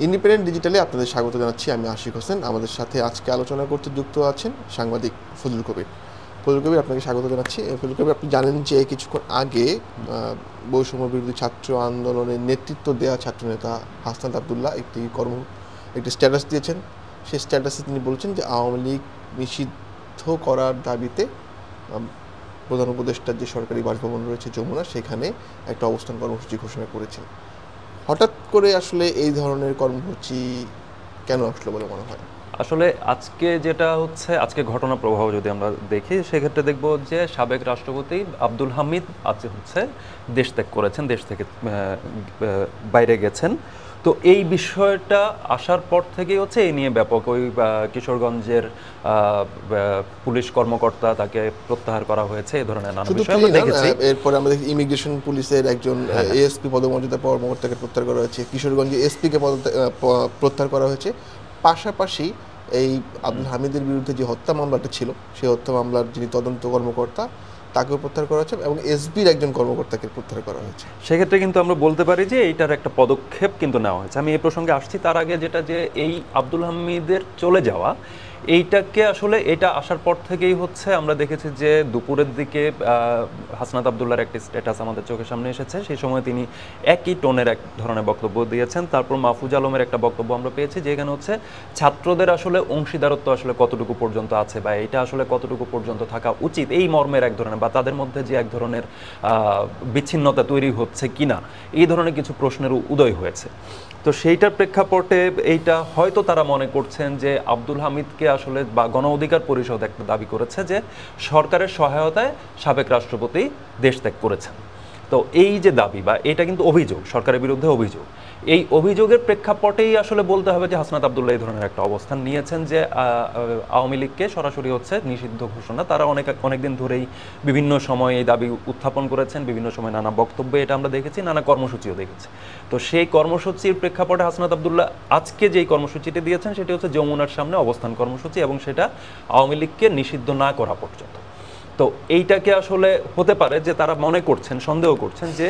Independent ডিজিটালে আপনাদের স্বাগত জানাচ্ছি। আমি আশিক হোসেন। আমাদের সাথে আজকে আলোচনা করতে যুক্ত আছেন সাংবাদিক ফজলুল কবির। ফজলুল কবির, আপনাকে স্বাগত জানাচ্ছি। ফজলুল কবির, আপনি জানেন যে কিছুক্ষণ আগে বৈষম্য বিরোধী ছাত্র আন্দোলনের নেতৃত্ব দেওয়া ছাত্রনেতা হাসনাত আবদুল্লাহ একটি স্ট্যাটাস দিয়েছেন। সেই স্ট্যাটাসে তিনি বলছেন যে আওয়ামী লীগ নিষিদ্ধ করার দাবিতে প্রধান উপদেষ্টার যে সরকারি বাসভবন রয়েছে যমুনা, সেখানে একটা অবস্থান কর্মসূচি ঘোষণা করেছেন। হঠাৎ করে আসলে এই ধরনের কর্মসূচি কেন আসলো বলে মনে হয়? আসলে আজকে যেটা হচ্ছে, আজকে ঘটনা প্রবাহ যদি আমরা দেখি, সেক্ষেত্রে দেখব যে সাবেক রাষ্ট্রপতি আব্দুল হামিদ আজ হচ্ছে দেশ ত্যাগ করেছেন, দেশ থেকে বাইরে গেছেন। তো এই বিষয়টা আসার পর থেকেই হচ্ছে এই নিয়ে ব্যাপক ওই কিশোরগঞ্জের পুলিশ কর্মকর্তা তাকে প্রত্যাহার করা হয়েছে, এই ধরনের নানা বিষয় আমরা দেখেছি। এরপরে আমাদের ইমিগ্রেশন পুলিশের একজন এএসপি পদমর্যাদা কর্মকর্তাকে প্রত্যাহার করা হয়েছে, কিশোরগঞ্জে এসপিকে প্রত্যাহার করা হয়েছে। পাশাপাশি এই আব্দুল হামিদের বিরুদ্ধে যে হত্যা মামলাটা ছিল, সেই হত্যা মামলার যিনি তদন্ত কর্মকর্তা তাকেও প্রত্যাহার করা হয়েছে এবং এসবির একজন কর্মকর্তাকে প্রত্যাহার করা হয়েছে। সেক্ষেত্রে কিন্তু আমরা বলতে পারি যে এইটার একটা পদক্ষেপ কিন্তু নেওয়া হয়েছে। আমি এই প্রসঙ্গে আসছি, তার আগে যেটা যে এই আব্দুল হামিদের চলে যাওয়া, এইটাকে আসলে এটা আসার পর থেকেই হচ্ছে আমরা দেখেছি যে দুপুরের দিকে হাসনাত আবদুল্লাহর একটি স্ট্যাটাস আমাদের চোখের সামনে এসেছে। সেই সময় তিনি একই টোনের এক ধরনের বক্তব্য দিয়েছেন। তারপর মাহফুজ আলমের একটা বক্তব্য আমরা পেয়েছি, যেখানে হচ্ছে ছাত্রদের আসলে অংশীদারত্ব আসলে কতটুকু পর্যন্ত আছে বা এটা আসলে কতটুকু পর্যন্ত থাকা উচিত, এই মর্মের এক ধরনের বা তাদের মধ্যে যে এক ধরনের বিচ্ছিন্নতা তৈরি হচ্ছে কিনা, এই ধরনের কিছু প্রশ্নের উদয় হয়েছে। তো সেইটার প্রেক্ষাপটে এইটা হয়তো তারা মনে করছেন যে আব্দুল হামিদকে আসলে বা গণ অধিকার পরিষদ একটা দাবি করেছে যে সরকারের সহায়তায় সাবেক রাষ্ট্রপতি দেশ ত্যাগ করেছেন। তো এই যে দাবি বা এটা কিন্তু অভিযোগ, সরকারের বিরুদ্ধে অভিযোগ, এই অভিযোগের প্রেক্ষাপটেই আসলে বলতে হবে যে হাসনাত আবদুল্লাহ এই ধরনের একটা অবস্থান নিয়েছেন যে আওয়ামী লীগকে সরাসরি হচ্ছে নিষিদ্ধ ঘোষণা। তারা অনেকদিন ধরেই বিভিন্ন সময় এই দাবি উত্থাপন করেছেন, বিভিন্ন সময় নানা বক্তব্যে এটা আমরা দেখেছি, নানা কর্মসূচিও দেখেছি। তো সেই কর্মসূচির প্রেক্ষাপটে হাসনাত আবদুল্লাহ আজকে যেই কর্মসূচিটি দিয়েছেন সেটি হচ্ছে যমুনার সামনে অবস্থান কর্মসূচি, এবং সেটা আওয়ামী লীগকে নিষিদ্ধ না করা পর্যন্ত। তো এইটাকে আসলে হতে পারে যে তারা মনে করছেন, সন্দেহ করছেন যে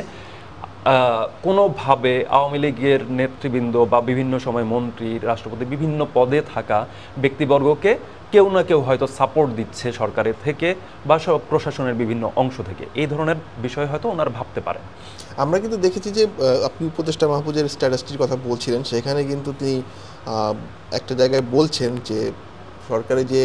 কোনোভাবে আওয়ামী লীগের নেতৃবৃন্দ বা বিভিন্ন সময় মন্ত্রী, রাষ্ট্রপতি, বিভিন্ন পদে থাকা ব্যক্তিবর্গকে কেউ না কেউ হয়তো সাপোর্ট দিচ্ছে সরকারের থেকে বা প্রশাসনের বিভিন্ন অংশ থেকে, এই ধরনের বিষয় হয়তো ওনারা ভাবতে পারেন। আমরা কিন্তু দেখেছি যে আপনি উপদেষ্টা মাহফুজের স্ট্যাটাসটির কথা বলছিলেন, সেখানে কিন্তু তিনি একটা জায়গায় বলছেন যে সরকারে যে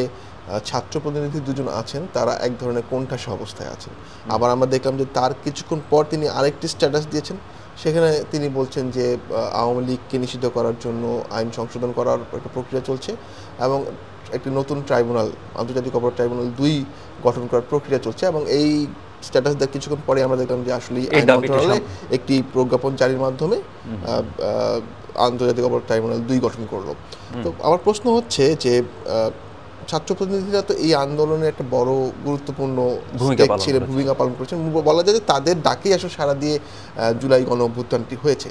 ছাত্র প্রতিনিধি দুজন আছেন তারা এক ধরনের কোণঠাসা অবস্থায় আছেন। আবার আমরা দেখলাম যে তার কিছুক্ষণ পর তিনি আরেকটি স্ট্যাটাস দিয়েছেন, সেখানে তিনি বলছেন যে আওয়ামী লীগকে নিষিদ্ধ করার জন্য আইন সংশোধন করার একটা প্রক্রিয়া চলছে এবং একটি নতুন ট্রাইব্যুনাল, আন্তর্জাতিক অপরাধ ট্রাইব্যুনাল 2 গঠন করার প্রক্রিয়া চলছে। এবং এই স্ট্যাটাস দেওয়ার কিছুক্ষণ পরে আমরা দেখলাম যে আসলে আইন মন্ত্রণালয় একটি প্রজ্ঞাপন জারির মাধ্যমে আন্তর্জাতিক অপরাধ ট্রাইব্যুনাল 2 গঠন করলো। তো আমার প্রশ্ন হচ্ছে যে ছাত্র প্রতিনিধিরা তো এই আন্দোলনে একটা বড় গুরুত্বপূর্ণ ভূমিকা পালন করেছেন। বলা যায় যে তাদের ডাকেই আসলে সাড়া দিয়ে জুলাই গণ অভ্যুত্থানটি হয়েছে।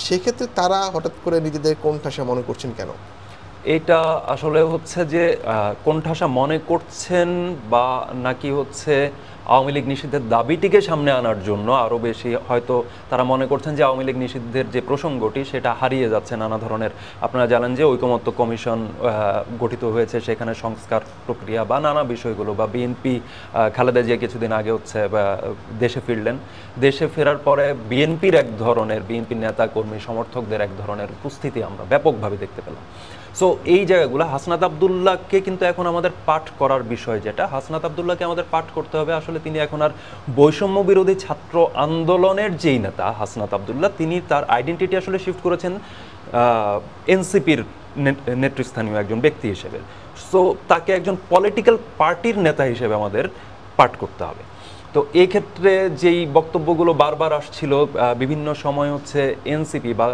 সেক্ষেত্রে তারা হঠাৎ করে নিজেদের কোণঠাসা মনে করছেন কেন? এটা আসলে হচ্ছে যে কোণঠাসা মনে করছেন বা নাকি হচ্ছে আওয়ামী লীগ নিষিদ্ধের দাবিটিকে সামনে আনার জন্য আরও বেশি হয়তো তারা মনে করছেন যে আওয়ামী লীগ নিষিদ্ধের যে প্রসঙ্গটি সেটা হারিয়ে যাচ্ছে নানা ধরনের। আপনারা জানেন যে ঐকমত্য কমিশন গঠিত হয়েছে, সেখানে সংস্কার প্রক্রিয়া বা নানা বিষয়গুলো, বা বিএনপি খালেদা জিয়া কিছুদিন আগে হচ্ছে দেশে ফিরলেন, দেশে ফেরার পরে বিএনপির এক ধরনের, বিএনপির নেতা কর্মী সমর্থকদের এক ধরনের উপস্থিতি আমরা ব্যাপকভাবে দেখতে পেলাম। সো এই জায়গাগুলো হাসনাত আবদুল্লাহকে কিন্তু এখন আমাদের পাঠ করার বিষয়, যেটা হাসনাত আবদুল্লাহকে আমাদের পাঠ করতে হবে। আসলে তিনি এখন আর বৈষম্য বিরোধী ছাত্র আন্দোলনের যেই নেতা হাসনাত আবদুল্লাহ, তিনি তার আইডেন্টিটি আসলে শিফট করেছেন এনসিপির নেতৃস্থানীয় একজন ব্যক্তি হিসেবে। সো তাকে একজন পলিটিক্যাল পার্টির নেতা হিসেবে আমাদের পাঠ করতে হবে। তো এই ক্ষেত্রে যেই বক্তব্যগুলো বারবার আসছিল বিভিন্ন সময় হচ্ছে এনসিপি বা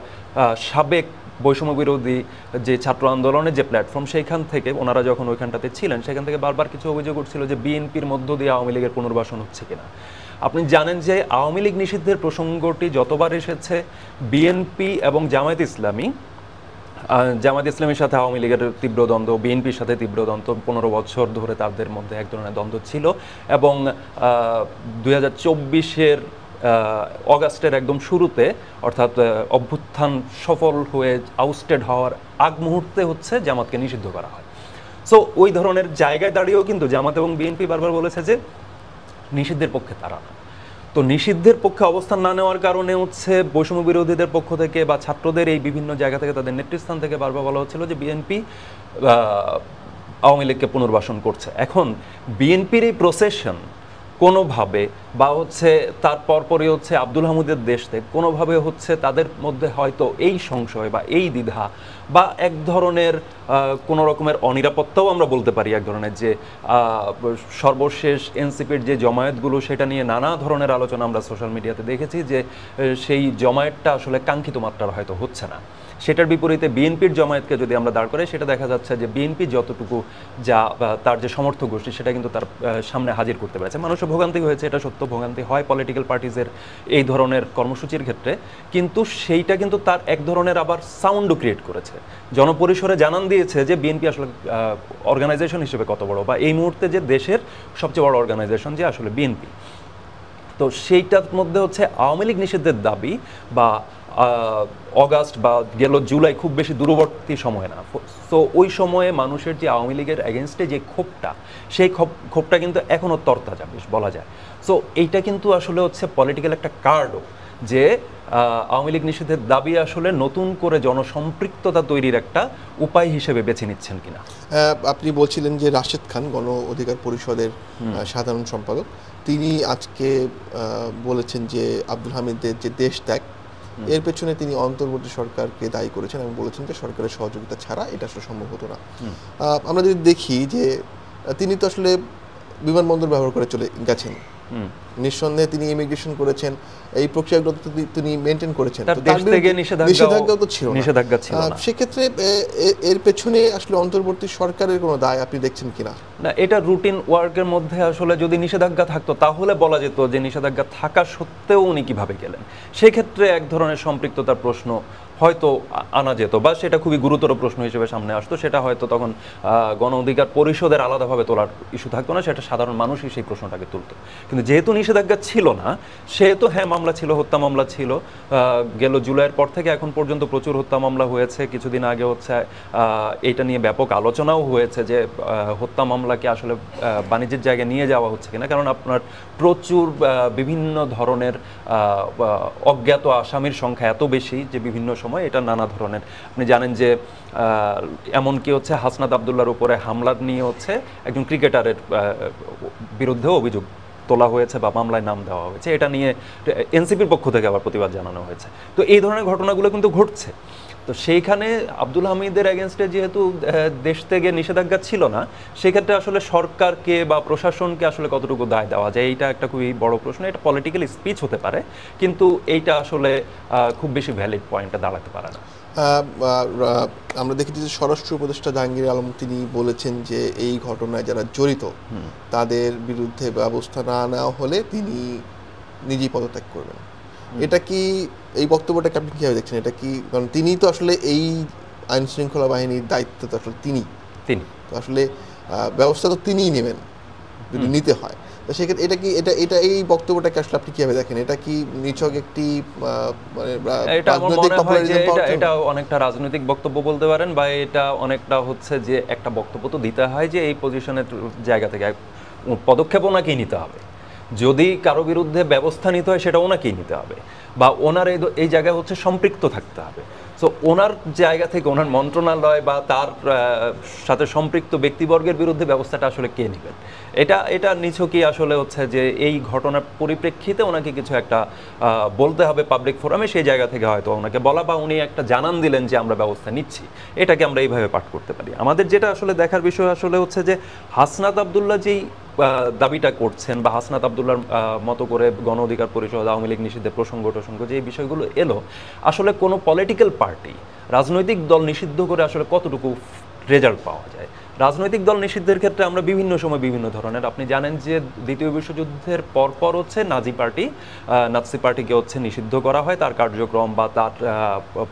সাবেক বৈষম্য বিরোধী যে ছাত্র আন্দোলনের যে প্ল্যাটফর্ম, সেইখান থেকে ওনারা যখন ওইখানটাতে ছিলেন সেখান থেকে বারবার কিছু অভিযোগ উঠছিল যে বিএনপির মধ্য দিয়ে আওয়ামী লীগের পুনর্বাসন হচ্ছে কিনা। আপনি জানেন যে আওয়ামী লীগ নিষিদ্ধের প্রসঙ্গটি যতবার এসেছে, বিএনপি এবং জামায়াত ইসলামীর সাথে আওয়ামী লীগের তীব্র দ্বন্দ্ব, বিএনপির সাথে তীব্র দ্বন্দ্ব, 15 বছর ধরে তাদের মধ্যে এক ধরনের দ্বন্দ্ব ছিল। এবং 2024-এর অগাস্টের একদম শুরুতে, অর্থাৎ অভ্যুত্থান সফল হয়ে আউস্টেড হওয়ার আগ মুহূর্তে হচ্ছে জামাতকে নিষিদ্ধ করা হয়। সো ওই ধরনের জায়গায় দাঁড়িয়েও কিন্তু জামাত এবং বিএনপি বারবার বলেছে যে নিষিদ্ধের পক্ষে তারা না। তো নিষিদ্ধের পক্ষে অবস্থান না নেওয়ার কারণে হচ্ছে বৈষম্য বিরোধীদের পক্ষ থেকে বা ছাত্রদের এই বিভিন্ন জায়গা থেকে, তাদের নেতৃস্থান থেকে বারবার বলা হচ্ছিল যে বিএনপি আওয়ামী লীগকে পুনর্বাসন করছে। এখন বিএনপির এই প্রসেশন কোনোভাবে বা হচ্ছে তার পরপরই হচ্ছে আব্দুল হামিদের দেশ থেকে কোনোভাবে হচ্ছে তাদের মধ্যে হয়তো এই সংশয় বা এই দ্বিধা বা এক ধরনের কোনো রকমের অনিরাপত্তাও আমরা বলতে পারি, এক ধরনের যে সর্বশেষ এনসিপির যে জমায়েতগুলো সেটা নিয়ে নানা ধরনের আলোচনা আমরা সোশ্যাল মিডিয়াতে দেখেছি যে সেই জমায়েতটা আসলে কাঙ্ক্ষিত মাত্রার হয়তো হচ্ছে না। সেটার বিপরীতে বিএনপির জমায়েতকে যদি আমরা দাঁড় করাই, সেটা দেখা যাচ্ছে যে বিএনপি যতটুকু যা তার যে সমর্থক গোষ্ঠী সেটা কিন্তু তার সামনে হাজির করতে পেরেছে। মানুষের ভোগান্তি হয়েছে, এটা সত্য, ভোগান্তি হয় পলিটিক্যাল পার্টিজের এই ধরনের কর্মসূচির ক্ষেত্রে, কিন্তু সেইটা কিন্তু তার এক ধরনের আবার সাউন্ডও ক্রিয়েট করেছে, জনপরিসরে জানান দিয়েছে যে বিএনপি আসলে অর্গানাইজেশন হিসেবে কত বড়, বা এই মুহূর্তে যে দেশের সবচেয়ে বড় অর্গানাইজেশন যে আসলে বিএনপি। তো সেইটার মধ্যে হচ্ছে আওয়ামী লীগ নিষিদ্ধের দাবি বা অগাস্ট বা গেল জুলাই খুব বেশি দূরবর্তী সময় না। সো ওই সময়ে মানুষের যে আওয়ামী লীগের এগেনস্টে যে ক্ষোভটা, সেই ক্ষোভটা কিন্তু এখনও তরতাজা বেশ বলা যায়। সো এইটা কিন্তু আসলে হচ্ছে পলিটিক্যাল একটা কার্ডও, যে আওয়ামী লীগ নিষিদ্ধের দাবি আসলে নতুন করে জনসম্পৃক্ততা তৈরির একটা উপায় হিসেবে বেছে নিচ্ছেন কিনা। আপনি বলছিলেন যে রাশেদ খান, গণ অধিকার পরিষদের সাধারণ সম্পাদক, তিনি আজকে বলেছেন যে আব্দুল হামিদের যে দেশ ত্যাগ, এর পেছনে তিনি অন্তর্বর্তী সরকারকে দায়ী করেছেন এবং বলেছেন যে সরকারের সহযোগিতা ছাড়া এটা আসলে সম্ভব হতো না। আমরা যদি দেখি যে তিনি তো আসলে বিমানবন্দর ব্যবহার করে চলে গেছেন, নিঃসন্দেহে তিনি ইমিগ্রেশন করেছেন, এই প্রক্রিয়াগুলো তিনি মেনটেন করেছেন, নিষেধাজ্ঞা তো ছিল না। সেক্ষেত্রে এর পেছনে আসলে অন্তর্বর্তী সরকারের কোনো দায় আপনি দেখছেন কিনা? না, এটা রুটিন ওয়ার্কের মধ্যে আসলে যদি নিষেধাজ্ঞা থাকতো তাহলে বলা যেত যে নিষেধাজ্ঞা থাকা সত্ত্বেও উনি কিভাবে গেলেন। সেক্ষেত্রে এক ধরনের সম্পৃক্ততার প্রশ্ন হয়তো আনা যেত, বা সেটা খুবই গুরুতর প্রশ্ন হিসেবে সামনে আসতো। সেটা হয়তো তখন গণ অধিকার পরিষদের আলাদাভাবে তোলার ইস্যু থাকতো না, সেটা সাধারণ মানুষই সেই প্রশ্নটাকে তুলতো। কিন্তু যেহেতু নিষেধাজ্ঞা ছিল না, সেহেতু হ্যাঁ মামলা ছিল, হত্যা মামলা ছিল। গেল জুলাইয়ের পর থেকে এখন পর্যন্ত প্রচুর হত্যা মামলা হয়েছে। কিছুদিন আগে হচ্ছে এইটা নিয়ে ব্যাপক আলোচনাও হয়েছে যে হত্যা মামলাকে আসলে বাণিজ্যের জায়গায় নিয়ে যাওয়া হচ্ছে কিনা, কারণ আপনার প্রচুর বিভিন্ন ধরনের অজ্ঞাত আসামির সংখ্যা এত বেশি যে বিভিন্ন সময় এটা নানা ধরনের, আপনি জানেন যে এমনকি হচ্ছে হাসনাত আবদুল্লাহর উপরে হামলার নিয়ে হচ্ছে একজন ক্রিকেটারের বিরুদ্ধেও অভিযোগ তোলা হয়েছে বা মামলায় নাম দেওয়া হয়েছে। এটা নিয়ে এনসিপির পক্ষ থেকে আবার প্রতিবাদ জানানো হয়েছে। তো এই ধরনের ঘটনাগুলো কিন্তু ঘটছে। তো সেইখানে আব্দুল হামিদের এগেনস্টে যেহেতু দেশ থেকে নিষেধাজ্ঞা ছিল না, সেক্ষেত্রে আসলে সরকারকে বা প্রশাসনকে আসলে কতটুকু দায় দেওয়া যায়, এইটা একটা খুবই বড় প্রশ্ন। এটা পলিটিক্যাল স্পিচ হতে পারে, কিন্তু এইটা আসলে খুব বেশি ভ্যালিড পয়েন্টে দাঁড়াতে পারে না। আমরা দেখেছি যে স্বরাষ্ট্র উপদেষ্টা জাহাঙ্গীর আলম তিনি বলেছেন যে এই ঘটনায় যারা জড়িত তাদের বিরুদ্ধে ব্যবস্থা না নেওয়া হলে তিনি নিজেই পদত্যাগ করবেন। এটা কি, এই বক্তব্যটাকে আপনি কীভাবে দেখছেন? এটা কি, কারণ তিনি তো আসলে এই আইন শৃঙ্খলা বাহিনীর দায়িত্ব তো আসলে তিনি তো আসলে ব্যবস্থা তো তিনিই নেবেন যদি নিতে হয়। তো সেক্ষেত্রে এটা কি, এটা এই বক্তব্যটাকে আসলে আপনি কিভাবে দেখেন? এটা কি নিছক একটি মানে এটা অনেকটা রাজনৈতিক বক্তব্য বলতে পারেন, বা এটা অনেকটা হচ্ছে যে একটা বক্তব্য তো দিতে হয় যে এই পজিশনের জায়গা থেকে পদক্ষেপ ওনাকেই নিতে হবে। যদি কারো বিরুদ্ধে ব্যবস্থা নিতে হয় সেটা ওনাকেই নিতে হবে, বা ওনার এই জায়গায় হচ্ছে সম্পৃক্ত থাকতে হবে। সো ওনার জায়গা থেকে ওনার মন্ত্রণালয় বা তার সাথে সম্পৃক্ত ব্যক্তিবর্গের বিরুদ্ধে ব্যবস্থাটা আসলে কে নেবেন, এটা নিছকই আসলে হচ্ছে যে এই ঘটনার পরিপ্রেক্ষিতে ওনাকে কিছু একটা বলতে হবে পাবলিক ফোরামে, সেই জায়গা থেকে হয়তো ওনাকে বলা, বা উনি একটা জানান দিলেন যে আমরা ব্যবস্থা নিচ্ছি। এটাকে আমরা এইভাবে পাঠ করতে পারি। আমাদের যেটা আসলে দেখার বিষয় আসলে হচ্ছে যে হাসনাত আবদুল্লাহ যেই দাবিটা করছেন, বা হাসনাত আবদুল্লাহর মতো করে গণ অধিকার পরিষদ, আওয়ামী লীগ নিষিদ্ধের প্রসঙ্গ যে এই বিষয়গুলো এলো, আসলে কোনো পলিটিক্যাল পার্টি, রাজনৈতিক দল নিষিদ্ধ করে আসলে কতটুকু রেজাল্ট পাওয়া যায়। রাজনৈতিক দল নিষিদ্ধের ক্ষেত্রে আমরা বিভিন্ন সময় বিভিন্ন ধরনের, আপনি জানেন যে দ্বিতীয় বিশ্বযুদ্ধের পরপর হচ্ছে নাজি পার্টিকে হচ্ছে নিষিদ্ধ করা হয়, তার কার্যক্রম বা তার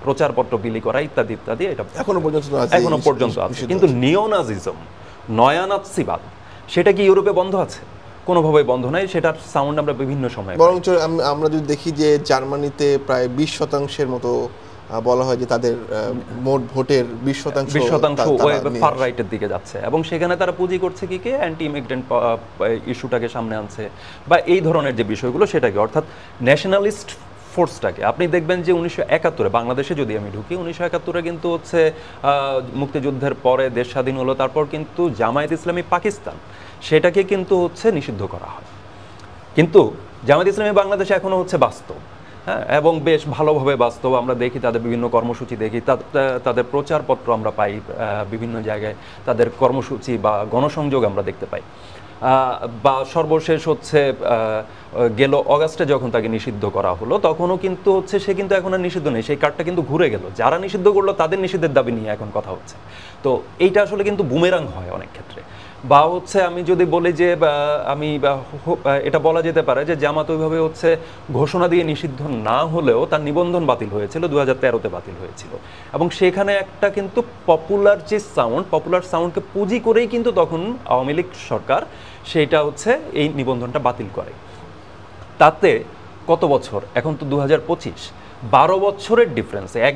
প্রচারপত্র বিলি করা ইত্যাদি ইত্যাদি, এটা এখনো পর্যন্ত আছে। কিন্তু নিওনাজিজম, নয়া নাৎসিবাদ, সেটা কি ইউরোপে বন্ধ আছে? কোনোভাবেই বন্ধ নাই, সেটার সাউন্ড আমরা বিভিন্ন সময় পাই। বরঞ্চ আমরা যদি দেখি যে জার্মানিতে প্রায় 20% মতো বলা হয় যে তাদের মোট ভোটের 20% 20% তারা নিয়ে ফার আসে। রাইটের দিকে যাচ্ছে, এবং সেখানে তারা পুঁজি করছে কি অ্যান্টি ইমিগ্রেন্ট ইস্যুটাকে সামনে আনছে, বা এই ধরনের যে বিষয়গুলো সেটাকে, অর্থাৎ ন্যাশনালিস্ট ফোর্সটাকে। আপনি দেখবেন যে 1971 বাংলাদেশে যদি আমি ঢুকি, 1971 কিন্তু হচ্ছে মুক্তিযুদ্ধের পরে দেশ স্বাধীন হলো, তারপর কিন্তু জামায়াত ইসলামী পাকিস্তান সেটাকে কিন্তু হচ্ছে নিষিদ্ধ করা হয়। কিন্তু জামায়াত ইসলামী বাংলাদেশে এখনো হচ্ছে বাস্তব, হ্যাঁ, এবং বেশ ভালোভাবে বাস্তব। আমরা দেখি তাদের বিভিন্ন কর্মসূচি, দেখি তাদের প্রচারপত্র আমরা পাই বিভিন্ন জায়গায়, তাদের কর্মসূচি বা গণসংযোগ আমরা দেখতে পাই। বা সর্বশেষ হচ্ছে গেল অগাস্টে যখন তাকে নিষিদ্ধ করা হলো, তখনও কিন্তু হচ্ছে সে কিন্তু এখন আর নিষিদ্ধ নেই, সেই কার্ডটা কিন্তু ঘুরে গেল। যারা নিষিদ্ধ করলো তাদের নিষিদ্ধের দাবি নিয়ে এখন কথা হচ্ছে। তো এইটা আসলে কিন্তু বুমেরাং হয় অনেক ক্ষেত্রে। বা হচ্ছে আমি যদি বলি যে এটা বলা যেতে পারে যে জামাত ওইভাবে হচ্ছে ঘোষণা দিয়ে নিষিদ্ধ না হলেও তার নিবন্ধন বাতিল হয়েছিল, 2013-তে বাতিল হয়েছিল, এবং সেখানে একটা কিন্তু পপুলার সাউন্ডকে পুঁজি করেই কিন্তু তখন আওয়ামী লীগ সরকার সেইটা হচ্ছে এই নিবন্ধনটা বাতিল করে। তাতে কত বছর, এখন তো 2025, 12 বছরের ডিফারেন্সে, এক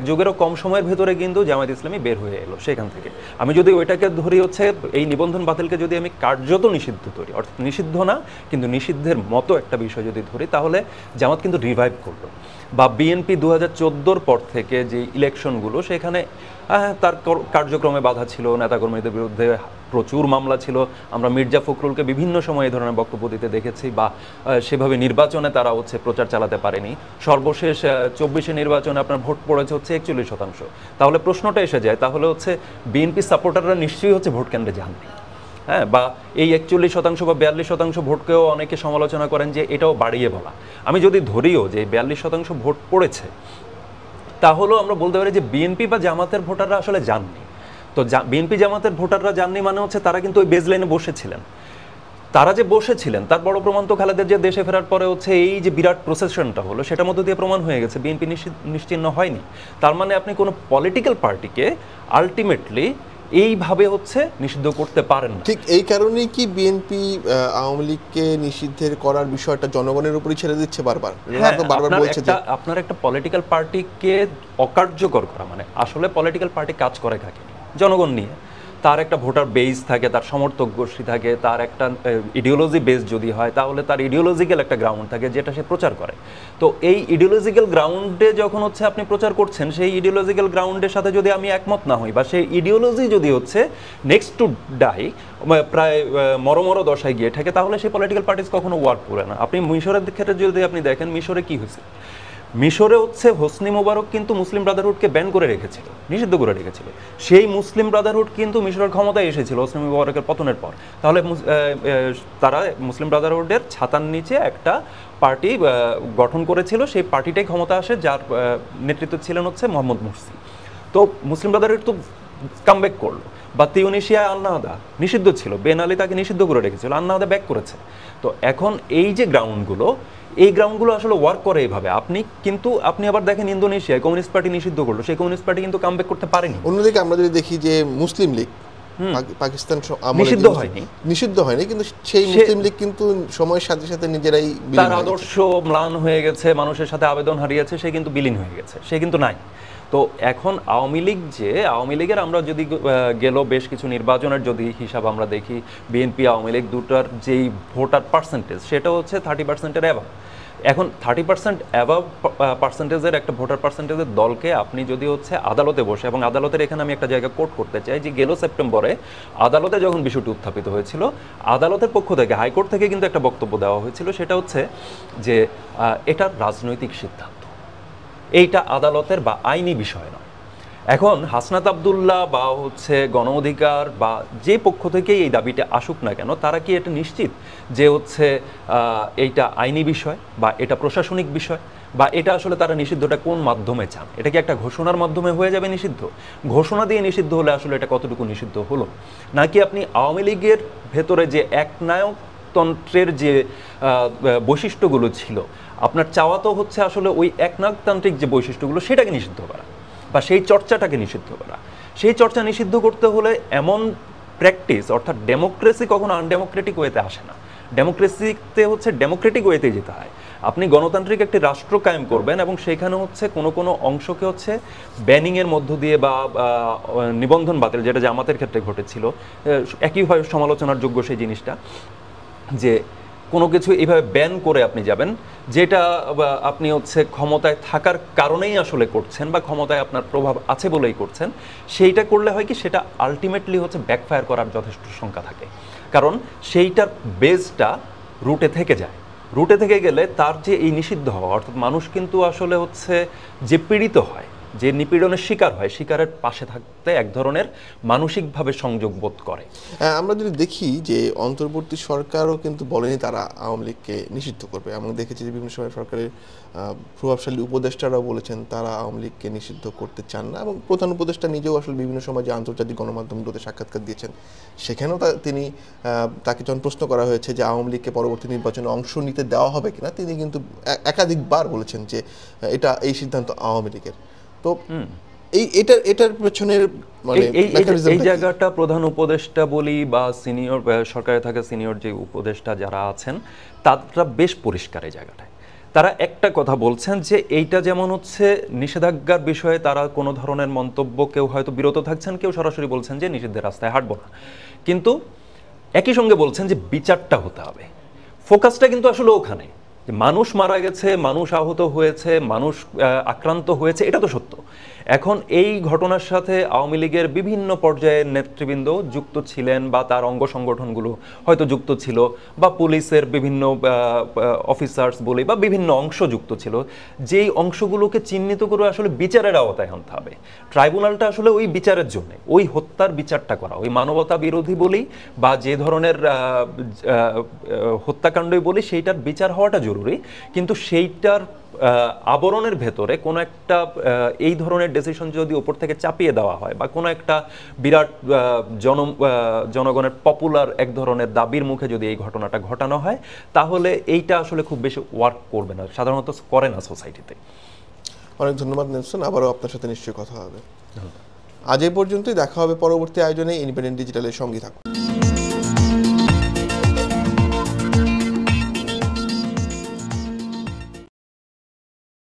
যুগেরও কম সময়ের ভেতরে কিন্তু জামায়াত ইসলামী বের হয়ে এলো সেখান থেকে। আমি যদি ওইটাকে ধরি হচ্ছে এই নিবন্ধন বাতিলকে যদি আমি কার্যত নিষিদ্ধ ধরি, অর্থাৎ নিষিদ্ধ না কিন্তু নিষিদ্ধের মতো একটা বিষয় যদি ধরি, তাহলে জামাত কিন্তু রিভাইভ করলো। বা বিএনপি 2014-র পর থেকে যে ইলেকশনগুলো, সেখানে তার কার্যক্রমে বাধা ছিল, নেতাকর্মীদের বিরুদ্ধে প্রচুর মামলা ছিল। আমরা মির্জা ফখরুলকে বিভিন্ন সময় এই ধরনের বক্তব্য দিতে দেখেছি, বা সেভাবে নির্বাচনে তারা হচ্ছে প্রচার চালাতে পারেনি। সর্বশেষ 24-এ নির্বাচনে আপনার ভোট পড়েছে হচ্ছে 41%। তাহলে প্রশ্নটা এসে যায়, তাহলে হচ্ছে বিএনপি সাপোর্টাররা নিশ্চয়ই হচ্ছে ভোট কেন্দ্রে যাননি, হ্যাঁ। বা এই 41% বা 42% ভোটকেও অনেকে সমালোচনা করেন যে এটাও বাড়িয়ে বলা। আমি যদি ধরিও যে 42% ভোট পড়েছে, তাহলেও আমরা বলতে পারি যে বিএনপি বা জামাতের ভোটাররা আসলে যাননি। তো বিএনপি জামাতের ভোটাররা যাননি মানে হচ্ছে তারা কিন্তু ওই বেজ লাইনে বসেছিলেন। তারা যে বসেছিলেন তার বড় প্রমাণ তো খালেদের যে দেশে ফেরার পরে হচ্ছে এই যে বিরাট প্রসেশনটা হলো, সেটার মধ্যে দিয়ে প্রমাণ হয়ে গেছে বিএনপি নিশ্চিহ্ন হয়নি। তার মানে আপনি কোনো পলিটিক্যাল পার্টিকে আলটিমেটলি এইভাবে হচ্ছে নিষিদ্ধ করতে পারেন না। ঠিক এই কারণেই কি বিএনপি আওয়ামী লীগকে নিষিদ্ধের করার বিষয়টা জনগণের উপরই ছেড়ে দিচ্ছে বারবার? বারবার বলছে যে আপনার একটা পলিটিক্যাল পার্টিকে অকার্যকর করা মানে, আসলে পলিটিক্যাল পার্টি কাজ করে কাকে নিয়ে? জনগণ নিয়ে। তার একটা ভোটার বেস থাকে, তার সমর্থক গোষ্ঠী থাকে, তার একটা ইডিওলজি বেস যদি হয়, তাহলে তার ইডিওলজিক্যাল একটা গ্রাউন্ড থাকে যেটা সে প্রচার করে। তো এই ইডিওলজিক্যাল গ্রাউন্ডে যখন হচ্ছে আপনি প্রচার করছেন, সেই ইডিওলজিক্যাল গ্রাউন্ডের সাথে যদি আমি একমত না হই, বা সেই ইডিওলজি যদি হচ্ছে নেক্সট টু ডাই, প্রায় মরমর দশায় গিয়ে থাকে, তাহলে সেই পলিটিক্যাল পার্টিস কখনো ওয়ার্ক করে না। আপনি মিশরের ক্ষেত্রে যদি আপনি দেখেন, মিশরে কি হয়েছে? মিশরে হচ্ছে হোসনি মোবারক কিন্তু মুসলিম ব্রাদারহুডকে ব্যান করে রেখেছিল, নিষিদ্ধ করে রেখেছিল। সেই মুসলিম ব্রাদারহুড কিন্তু মিশরের ক্ষমতায় এসেছিল হোসনি মোবারকের পতনের পর। তাহলে তারা মুসলিম ব্রাদারহুডের ছাতার নিচে একটা পার্টি গঠন করেছিল, সেই পার্টিটাই ক্ষমতা আসে, যার নেতৃত্ব ছিলেন হচ্ছে মোহাম্মদ মুরসি। তো মুসলিম ব্রাদারহুড তো কামব্যাক করলো। বা তিউনিশিয়া আন্নাহাদা নিষিদ্ধ ছিল, বেন আলী তাকে নিষিদ্ধ করে রেখেছিল, আন্নাহাদা ব্যাক করেছে। তো এখন এই যে গ্রাউন্ডগুলো, এই গ্রাউন্ডগুলো আসলে ওয়ার্ক করে এইভাবে। আপনি আবার দেখেন ইন্দোনেশিয়ায় কমিউনিস্ট পার্টি নিষিদ্ধ করলো, সেই কমিউনিস্ট পার্টি কিন্তু কামব্যাক করতে পারেনি। অন্যদিকে আমরা যদি দেখি যে মুসলিম লীগ পাকিস্তান নিষিদ্ধ হয়নি, কিন্তু সেই মুসলিম লীগ কিন্তু সময়ের সাথে সাথে নিজেরাই তার আদর্শ ম্লান হয়ে গেছে, মানুষের সাথে আবেদন হারিয়েছে, সে কিন্তু বিলীন হয়ে গেছে, সে কিন্তু নাই। তো এখন আওয়ামী লীগের আমরা যদি গেল বেশ কিছু নির্বাচনের যদি হিসাব আমরা দেখি, বিএনপি আওয়ামী লীগ দুটার যেই ভোটার পার্সেন্টেজ, সেটা হচ্ছে 30%-এর অ্যাভাব। এখন 30% অ্যাভাব পার্সেন্টেজের একটা ভোটার পার্সেন্টেজের দলকে আপনি যদি হচ্ছে আদালতে বসে, এবং আদালতের এখানে আমি একটা জায়গা কোট করতে চাই যে গেল সেপ্টেম্বরে আদালতে যখন বিষয়টি উত্থাপিত হয়েছিল, আদালতের পক্ষ থেকে, হাইকোর্ট থেকে কিন্তু একটা বক্তব্য দেওয়া হয়েছিল, সেটা হচ্ছে যে এটা রাজনৈতিক সিদ্ধান্ত, এইটা আদালতের বা আইনি বিষয় নয়। এখন হাসনাত আবদুল্লাহ বা হচ্ছে গণ অধিকার বা যে পক্ষ থেকেই এই দাবিটা আসুক না কেন, তারা কি এটা নিশ্চিত যে হচ্ছে এইটা আইনি বিষয় বা এটা প্রশাসনিক বিষয়, বা এটা আসলে তারা নিষিদ্ধটা কোন মাধ্যমে চান? এটা কি একটা ঘোষণার মাধ্যমে হয়ে যাবে নিষিদ্ধ? ঘোষণা দিয়ে নিষিদ্ধ হলে আসলে এটা কতটুকু নিষিদ্ধ হলো? নাকি আপনি আওয়ামী লীগের ভেতরে যে একনায়কতন্ত্রের যে বৈশিষ্ট্যগুলো ছিল, আপনার চাওয়া তো হচ্ছে আসলে ওই একনায়কতান্ত্রিক যে বৈশিষ্ট্যগুলো সেটাকে নিষিদ্ধ করা, বা সেই চর্চাটাকে নিষিদ্ধ করা। সেই চর্চা নিষিদ্ধ করতে হলে এমন প্র্যাকটিস অর্থাৎ ডেমোক্রেসি কখনো আনডেমোক্রেটিক ওয়েতে আসে না। ডেমোক্রেসিতে হচ্ছে ডেমোক্রেটিক ওয়েতে যেতে হয়। আপনি গণতান্ত্রিক একটি রাষ্ট্র কায়েম করবেন এবং সেখানে হচ্ছে কোনো কোনো অংশকে হচ্ছে ব্যানিংয়ের মধ্য দিয়ে বা নিবন্ধন বাতিল, যেটা জামাতের ক্ষেত্রে ঘটেছিল, একইভাবে সমালোচনার যোগ্য সেই জিনিসটা, যে কোনো কিছু এইভাবে ব্যান করে আপনি যাবেন যেটা আপনি হচ্ছে ক্ষমতায় থাকার কারণেই আসলে করছেন বা ক্ষমতায় আপনার প্রভাব আছে বলেই করছেন, সেইটা করলে হয় কি সেটা আলটিমেটলি হচ্ছে ব্যাকফায়ার করার যথেষ্ট সংখ্যা থাকে। কারণ সেইটার বেসটা রুটে থেকে যায়। রুটে থেকে গেলে তার যে এই নিষিদ্ধ হওয়া, অর্থাৎ মানুষ কিন্তু আসলে হচ্ছে যে পীড়িত হয়, যে নিপীড়নের শিকার হয়, শিকারের পাশে থাকতে এক ধরনের মানসিকভাবে সংযোগ বোধ করে। আমরা যদি দেখি যে অন্তর্বর্তী সরকারও কিন্তু বলেনি তারা আওয়ামী লীগকে নিষিদ্ধ করবে। আমরা দেখেছি যে বিভিন্ন সময় সরকারের প্রভাবশালী উপদেষ্টারাও বলেছেন তারা আওয়ামী লীগকে নিষিদ্ধ করতে চান না, এবং প্রধান উপদেষ্টা নিজেও আসলে বিভিন্ন সময় যে আন্তর্জাতিক গণমাধ্যমগুলোতে সাক্ষাৎকার দিয়েছেন সেখানেও তিনি তাকে যখন প্রশ্ন করা হয়েছে যে আওয়ামী লীগকে পরবর্তী নির্বাচনে অংশ নিতে দেওয়া হবে কিনা, তিনি কিন্তু একাধিকবার বলেছেন যে এই সিদ্ধান্ত আওয়ামী লীগের। তো এটার পেছনের মানে এই জায়গাটা প্রধান উপদেষ্টা বলি বা সিনিয়র সরকারে থাকা সিনিয়র যে উপদেষ্টা যারা আছেন তারা বেশ পরিষ্কার এই জায়গাটায়। তারা একটা কথা বলছেন যে এইটা যেমন হচ্ছে নিষেধাজ্ঞার বিষয়ে তারা কোনো ধরনের মন্তব্য, কেউ হয়তো বিরত থাকছেন, কেউ সরাসরি বলছেন যে নিষিদ্ধের রাস্তায় হাঁটবো না, কিন্তু একই সঙ্গে বলছেন যে বিচারটা হতে হবে। ফোকাসটা কিন্তু আসলে ওখানে, যে মানুষ মারা গেছে, মানুষ আহত হয়েছে, মানুষ আক্রান্ত হয়েছে, এটা তো সত্য। এখন এই ঘটনার সাথে আওয়ামী লীগের বিভিন্ন পর্যায়ের নেতৃবৃন্দ যুক্ত ছিলেন বা তার অঙ্গ সংগঠনগুলো হয়তো যুক্ত ছিল, বা পুলিশের বিভিন্ন অফিসার্স বলি বা বিভিন্ন অংশ যুক্ত ছিল, যেই অংশগুলোকে চিহ্নিত করে আসলে বিচারের আওতায় আনতে হবে। ট্রাইব্যুনালটা আসলে ওই বিচারের জন্য, ওই হত্যার বিচারটা করা, ওই মানবতা বিরোধী বলি বা যে ধরনের হত্যাকাণ্ডই বলি, সেইটার বিচার হওয়াটা জরুরি। কিন্তু সেইটার আবরণের ভেতরে কোনো একটা এই ধরনের ডিসিশন যদি ওপর থেকে চাপিয়ে দেওয়া হয় বা কোনো একটা বিরাট জনগণের পপুলার এক ধরনের দাবির মুখে যদি এই ঘটনাটা ঘটানো হয়, তাহলে এইটা আসলে খুব বেশি ওয়ার্ক করবে না, সাধারণত করে না সোসাইটিতে। অনেক ধন্যবাদ নেলসন, আবারও আপনার সাথে নিশ্চয়ই কথা হবে। আজ এই পর্যন্তই, দেখা হবে পরবর্তী আয়োজনে। ইন্ডিপেন্ডেন্ট ডিজিটালের সঙ্গে থাকুন।